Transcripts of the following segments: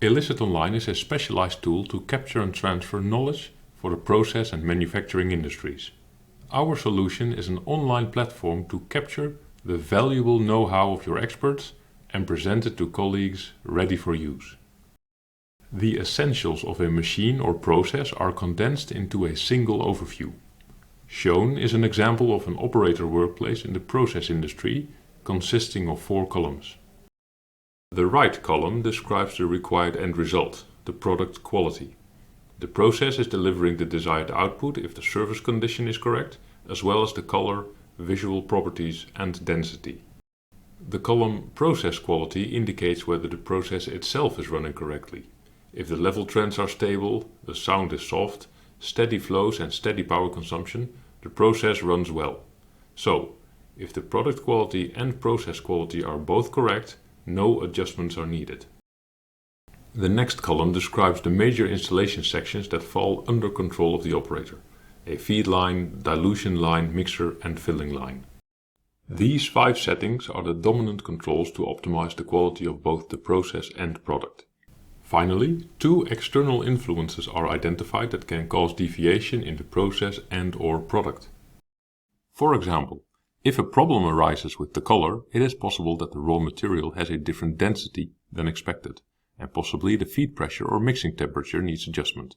Elicit Online is a specialized tool to capture and transfer knowledge for the process and manufacturing industries. Our solution is an online platform to capture the valuable know-how of your experts and present it to colleagues ready for use. The essentials of a machine or process are condensed into a single overview. Shown is an example of an operator workplace in the process industry consisting of 4 columns. The right column describes the required end result, the product quality. The process is delivering the desired output if the service condition is correct, as well as the color, visual properties and density. The column process quality indicates whether the process itself is running correctly. If the level trends are stable, the sound is soft, steady flows and steady power consumption, the process runs well. So, if the product quality and process quality are both correct, no adjustments are needed. The next column describes the major installation sections that fall under control of the operator: a feed line, dilution line, mixer and filling line. These 5 settings are the dominant controls to optimize the quality of both the process and product. Finally, 2 external influences are identified that can cause deviation in the process and/or product. For example, if a problem arises with the color, it is possible that the raw material has a different density than expected, and possibly the feed pressure or mixing temperature needs adjustment.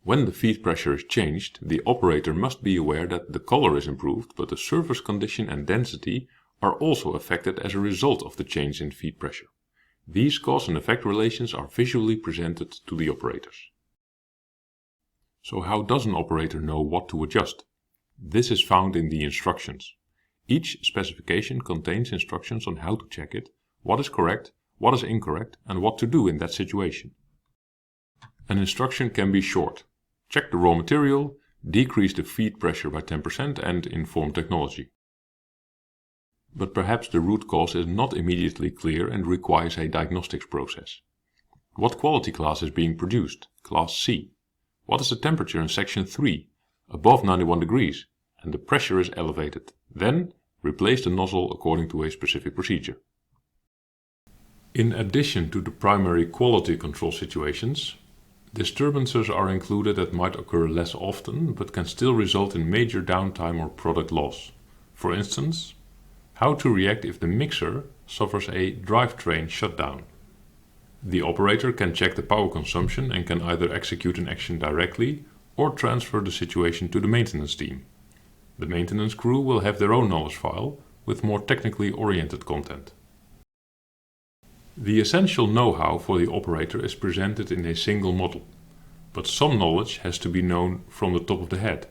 When the feed pressure is changed, the operator must be aware that the color is improved, but the surface condition and density are also affected as a result of the change in feed pressure. These cause and effect relations are visually presented to the operators. So how does an operator know what to adjust? This is found in the instructions. Each specification contains instructions on how to check it, what is correct, what is incorrect, and what to do in that situation. An instruction can be short: check the raw material, decrease the feed pressure by 10% and inform technology. But perhaps the root cause is not immediately clear and requires a diagnostics process. What quality class is being produced? Class C. What is the temperature in section 3? Above 91 degrees, and the pressure is elevated. Then, replace the nozzle according to a specific procedure. In addition to the primary quality control situations, disturbances are included that might occur less often but can still result in major downtime or product loss. For instance, how to react if the mixer suffers a drivetrain shutdown. The operator can check the power consumption and can either execute an action directly or transfer the situation to the maintenance team. The maintenance crew will have their own knowledge file with more technically oriented content. The essential know-how for the operator is presented in a single model, but some knowledge has to be known from the top of the head.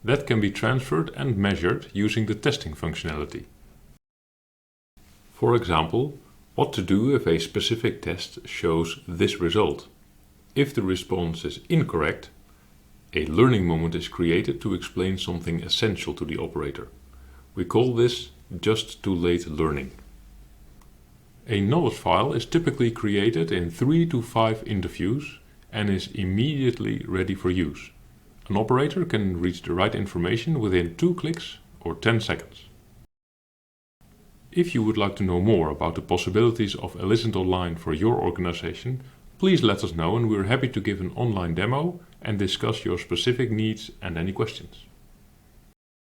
That can be transferred and measured using the testing functionality. For example, what to do if a specific test shows this result. If the response is incorrect, a learning moment is created to explain something essential to the operator. We call this just too late learning. A knowledge file is typically created in 3 to 5 interviews and is immediately ready for use. An operator can reach the right information within 2 clicks or 10 seconds. If you would like to know more about the possibilities of Elicit Online for your organization, please let us know and we are happy to give an online demo and discuss your specific needs and any questions.